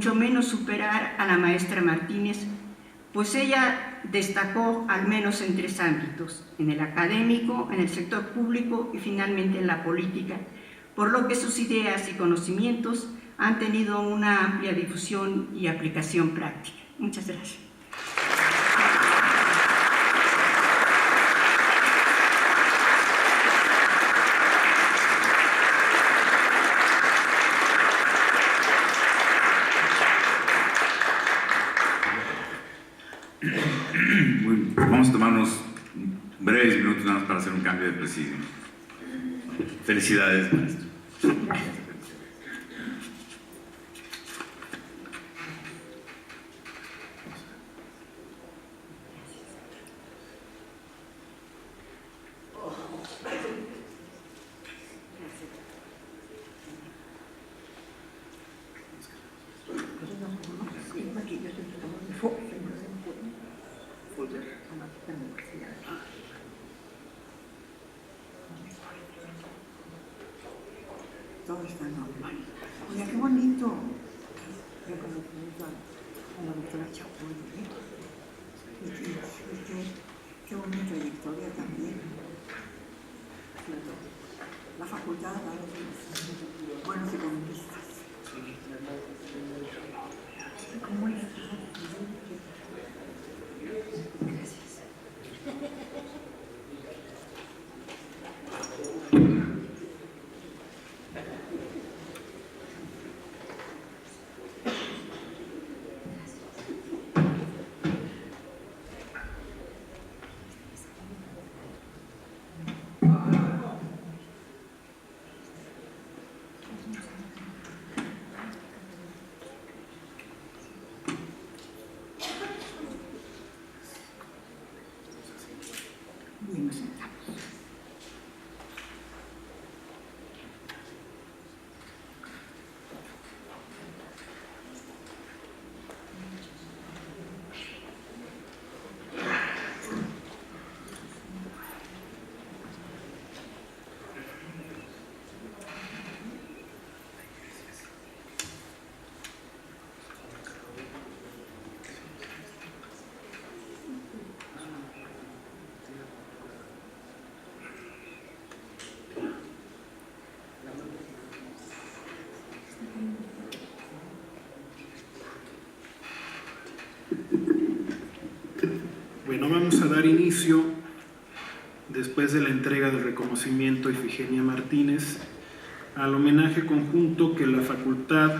mucho menos superar a la maestra Martínez, pues ella destacó al menos en 3 ámbitos: en el académico, en el sector público y finalmente en la política, por lo que sus ideas y conocimientos han tenido una amplia difusión y aplicación práctica. Muchas gracias. Vamos a tomarnos breves minutos nada más para hacer un cambio de presidio. Felicidades, maestro. Gracias. Todo está normal. Mira, qué bonito reconocimiento a la doctora Chapoy, qué buena trayectoria también. La facultad ha dado buenos economistas. ¿Cómo estás? Gracias. Y nos sentamos. Bueno, vamos a dar inicio, después de la entrega del reconocimiento a Ifigenia Martínez, al homenaje conjunto que la Facultad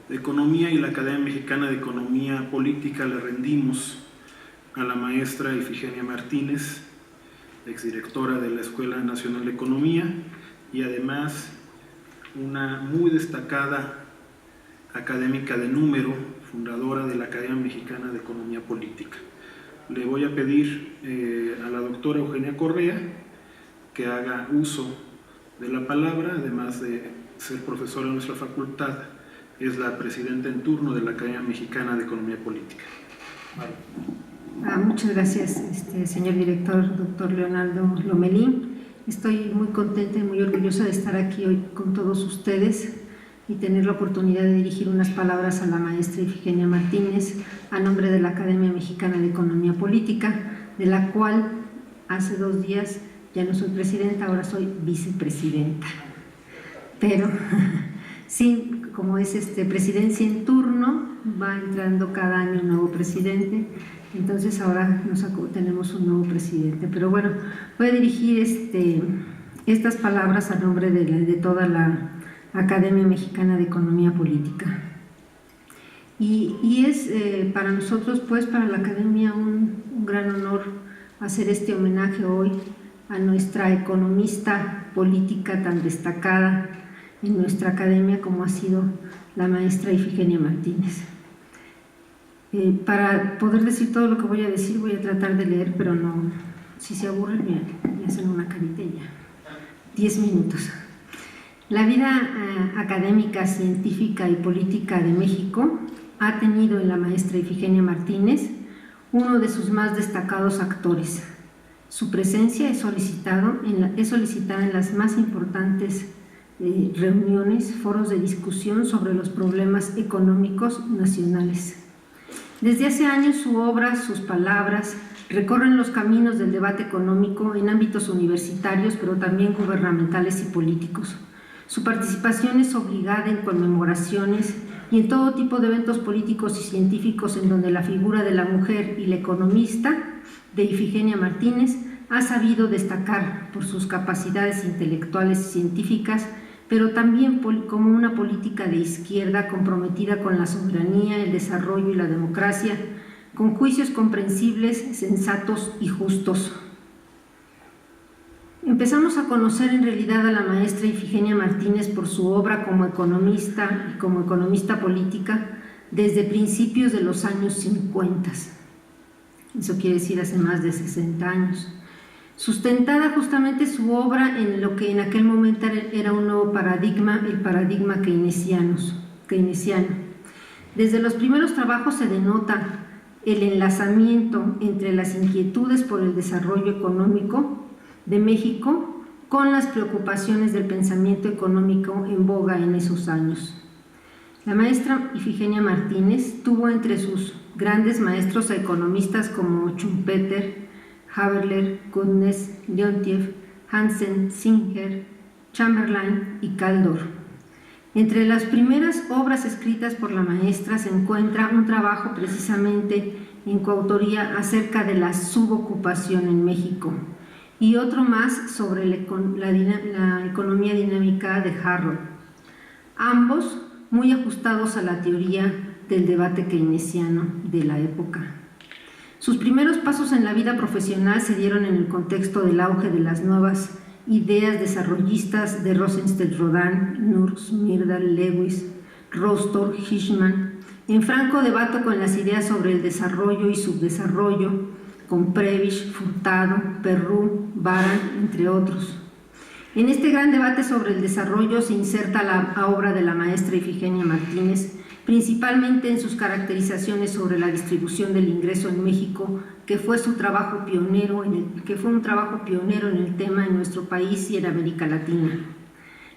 de Economía y la Academia Mexicana de Economía Política le rendimos a la maestra Ifigenia Martínez, exdirectora de la Escuela Nacional de Economía y además una muy destacada académica de número, fundadora de la Academia Mexicana de Economía Política. Le voy a pedir a la doctora Eugenia Correa que haga uso de la palabra, además de ser profesora de nuestra facultad, es la presidenta en turno de la Academia Mexicana de Economía Política. Muchas gracias, señor director, doctor Leonardo Lomelí. Estoy muy contenta y muy orgullosa de estar aquí hoy con todos ustedes y tener la oportunidad de dirigir unas palabras a la maestra Ifigenia Martínez a nombre de la Academia Mexicana de Economía Política, de la cual hace 2 días ya no soy presidenta, ahora soy vicepresidenta. Pero sí, como es presidencia en turno, va entrando cada año un nuevo presidente, entonces ahora tenemos un nuevo presidente. Pero bueno, voy a dirigir estas palabras a nombre de toda la Academia Mexicana de Economía Política. Y es para nosotros, pues para la Academia, un gran honor hacer este homenaje hoy a nuestra economista política tan destacada en nuestra academia como ha sido la maestra Ifigenia Martínez. Para poder decir todo lo que voy a decir, voy a tratar de leer, pero no, si se aburren me hacen una carita y ya. 10 minutos. La vida académica, científica y política de México ha tenido en la maestra Ifigenia Martínez uno de sus más destacados actores. Su presencia es solicitada en las más importantes reuniones, foros de discusión sobre los problemas económicos nacionales. Desde hace años su obra, sus palabras, recorren los caminos del debate económico en ámbitos universitarios, pero también gubernamentales y políticos. Su participación es obligada en conmemoraciones y en todo tipo de eventos políticos y científicos en donde la figura de la mujer y la economista de Ifigenia Martínez ha sabido destacar por sus capacidades intelectuales y científicas, pero también como una política de izquierda comprometida con la soberanía, el desarrollo y la democracia, con juicios comprensibles, sensatos y justos. Empezamos a conocer en realidad a la maestra Ifigenia Martínez por su obra como economista y como economista política desde principios de los años 50. Eso quiere decir hace más de 60 años. Sustentada justamente su obra en lo que en aquel momento era un nuevo paradigma, el paradigma keynesiano. Desde los primeros trabajos se denota el enlazamiento entre las inquietudes por el desarrollo económico de México con las preocupaciones del pensamiento económico en boga en esos años. La maestra Ifigenia Martínez tuvo entre sus grandes maestros a economistas como Schumpeter, Haberler, Keynes, Leontiev, Hansen, Singer, Chamberlain y Kaldor. Entre las primeras obras escritas por la maestra se encuentra un trabajo precisamente en coautoría acerca de la subocupación en México y otro más sobre la economía dinámica de Harrod, ambos muy ajustados a la teoría del debate keynesiano de la época. Sus primeros pasos en la vida profesional se dieron en el contexto del auge de las nuevas ideas desarrollistas de Rosenstedt-Rodin, Nurse, Myrdal, Lewis, Rostock, Hirschman, en franco debate con las ideas sobre el desarrollo y subdesarrollo, con Prebisch, Furtado, Perrou, Baran, entre otros. En este gran debate sobre el desarrollo se inserta la obra de la maestra Ifigenia Martínez, principalmente en sus caracterizaciones sobre la distribución del ingreso en México, que fue un trabajo pionero en el tema en nuestro país y en América Latina.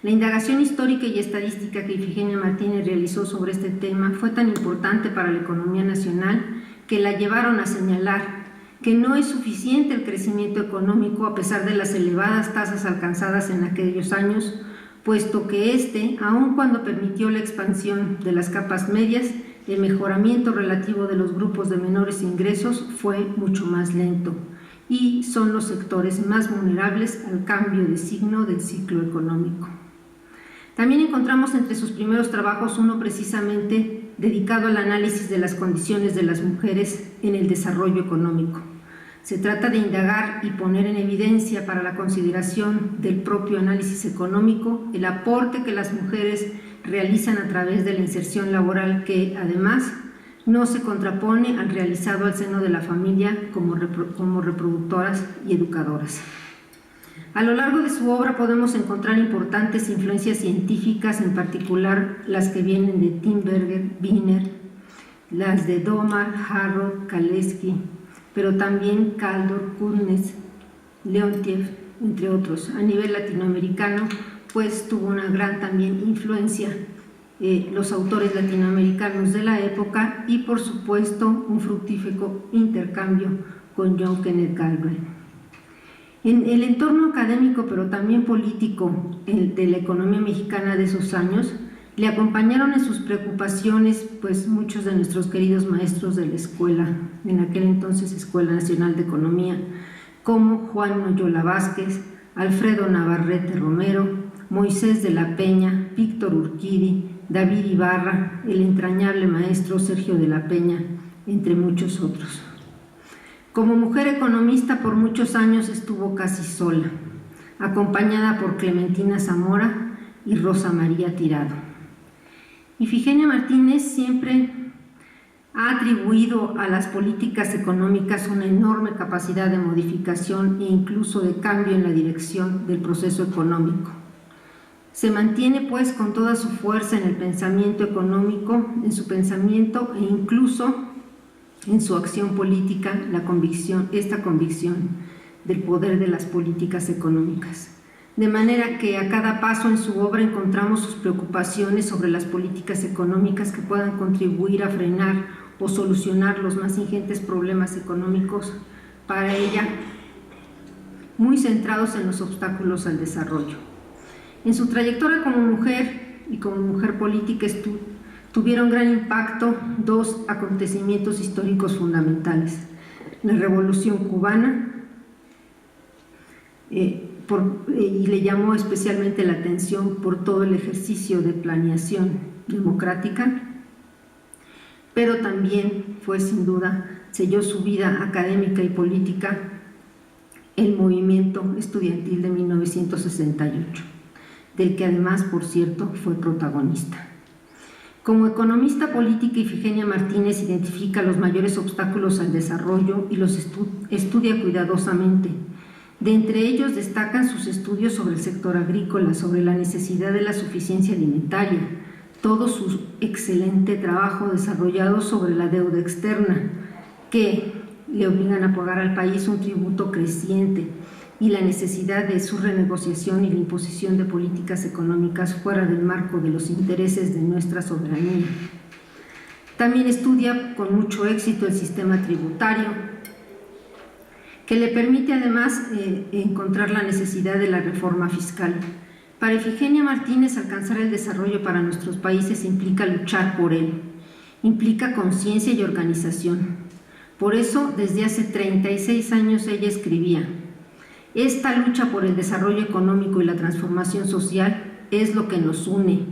La indagación histórica y estadística que Ifigenia Martínez realizó sobre este tema fue tan importante para la economía nacional que la llevaron a señalar que no es suficiente el crecimiento económico a pesar de las elevadas tasas alcanzadas en aquellos años, puesto que aun cuando permitió la expansión de las capas medias, el mejoramiento relativo de los grupos de menores ingresos fue mucho más lento y son los sectores más vulnerables al cambio de signo del ciclo económico. También encontramos entre sus primeros trabajos uno precisamente dedicado al análisis de las condiciones de las mujeres en el desarrollo económico. Se trata de indagar y poner en evidencia para la consideración del propio análisis económico el aporte que las mujeres realizan a través de la inserción laboral que, además, no se contrapone al realizado al seno de la familia como reproductoras y educadoras. A lo largo de su obra podemos encontrar importantes influencias científicas, en particular las que vienen de Tinberger, Wiener, las de Domar, Harrod, Kaleski, pero también Kaldor, Keynes, Leontiev, entre otros. A nivel latinoamericano, pues tuvo una gran también influencia los autores latinoamericanos de la época y, por supuesto, un fructífero intercambio con John Kenneth Galbraith. En el entorno académico, pero también político de la economía mexicana de esos años, le acompañaron en sus preocupaciones pues muchos de nuestros queridos maestros de la escuela, en aquel entonces Escuela Nacional de Economía, como Juan Noyola Vázquez, Alfredo Navarrete Romero, Moisés de la Peña, Víctor Urquidi, David Ibarra, el entrañable maestro Sergio de la Peña, entre muchos otros. Como mujer economista por muchos años estuvo casi sola, acompañada por Clementina Zamora y Rosa María Tirado. Ifigenia Martínez siempre ha atribuido a las políticas económicas una enorme capacidad de modificación e incluso de cambio en la dirección del proceso económico. Se mantiene pues con toda su fuerza en el pensamiento económico, en su pensamiento e incluso en su acción política, esta convicción del poder de las políticas económicas. de manera que a cada paso en su obra encontramos sus preocupaciones sobre las políticas económicas que puedan contribuir a frenar o solucionar los más ingentes problemas económicos para ella, muy centrados en los obstáculos al desarrollo. En su trayectoria como mujer y como mujer política tuvieron gran impacto dos acontecimientos históricos fundamentales: la Revolución Cubana, y le llamó especialmente la atención por todo el ejercicio de planeación democrática, pero también fue sin duda, selló su vida académica y política el movimiento estudiantil de 1968, del que además, por cierto, fue protagonista. Como economista política, Ifigenia Martínez identifica los mayores obstáculos al desarrollo y los estudia cuidadosamente. De entre ellos destacan sus estudios sobre el sector agrícola, sobre la necesidad de la suficiencia alimentaria, todo su excelente trabajo desarrollado sobre la deuda externa, que le obligan a pagar al país un tributo creciente, y la necesidad de su renegociación y la imposición de políticas económicas fuera del marco de los intereses de nuestra soberanía. También estudia con mucho éxito el sistema tributario, que le permite además encontrar la necesidad de la reforma fiscal. Para Ifigenia Martínez, alcanzar el desarrollo para nuestros países implica luchar por él, implica conciencia y organización. Por eso, desde hace 36 años ella escribía: esta lucha por el desarrollo económico y la transformación social es lo que nos une.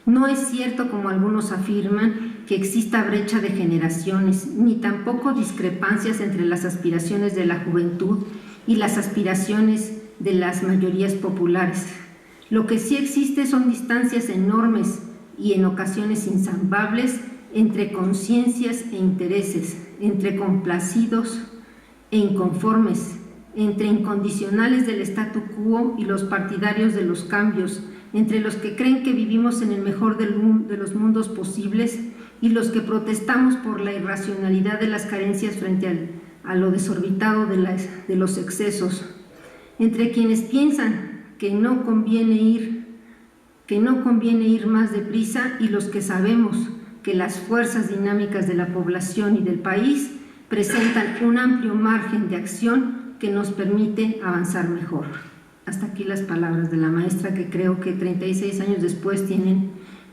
No es cierto, como algunos afirman, que exista brecha de generaciones, ni tampoco discrepancias entre las aspiraciones de la juventud y las aspiraciones de las mayorías populares. Lo que sí existe son distancias enormes y en ocasiones insalvables entre conciencias e intereses, entre complacidos e inconformes, entre incondicionales del statu quo y los partidarios de los cambios, entre los que creen que vivimos en el mejor de los mundos posibles y los que protestamos por la irracionalidad de las carencias frente a lo desorbitado de los excesos, entre quienes piensan que no conviene ir más deprisa y los que sabemos que las fuerzas dinámicas de la población y del país presentan un amplio margen de acción que nos permite avanzar mejor. Hasta aquí las palabras de la maestra, que creo que 36 años después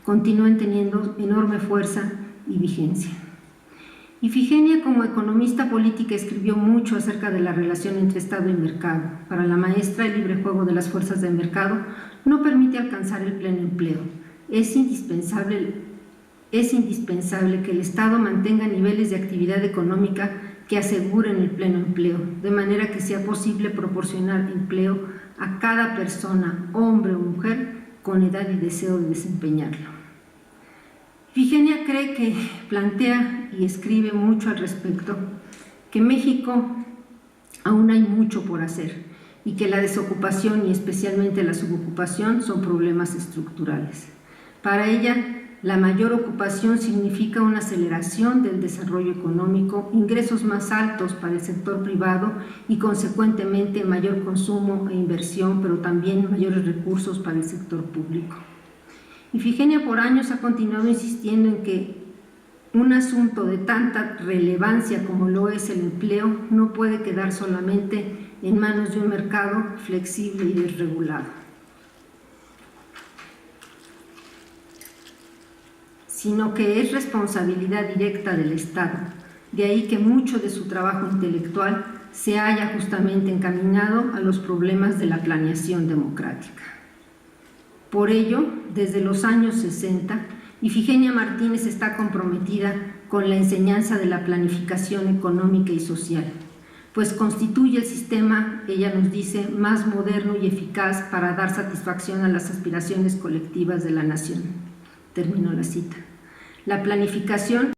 continúan teniendo enorme fuerza y vigencia. Ifigenia, como economista política, escribió mucho acerca de la relación entre Estado y mercado. Para la maestra, el libre juego de las fuerzas del mercado no permite alcanzar el pleno empleo. Es indispensable que el Estado mantenga niveles de actividad económica que aseguren el pleno empleo, de manera que sea posible proporcionar empleo a cada persona, hombre o mujer, con edad y deseo de desempeñarlo. Ifigenia cree que plantea y escribe mucho al respecto, que en México aún hay mucho por hacer y que la desocupación y especialmente la subocupación son problemas estructurales. Para ella, la mayor ocupación significa una aceleración del desarrollo económico, ingresos más altos para el sector privado y consecuentemente mayor consumo e inversión, pero también mayores recursos para el sector público. Ifigenia por años ha continuado insistiendo en que un asunto de tanta relevancia como lo es el empleo no puede quedar solamente en manos de un mercado flexible y desregulado, sino que es responsabilidad directa del Estado. De ahí que mucho de su trabajo intelectual se haya justamente encaminado a los problemas de la planeación democrática. Por ello, desde los años 60, Ifigenia Martínez está comprometida con la enseñanza de la planificación económica y social, pues constituye el sistema, ella nos dice, más moderno y eficaz para dar satisfacción a las aspiraciones colectivas de la nación. Termino la cita. La planificación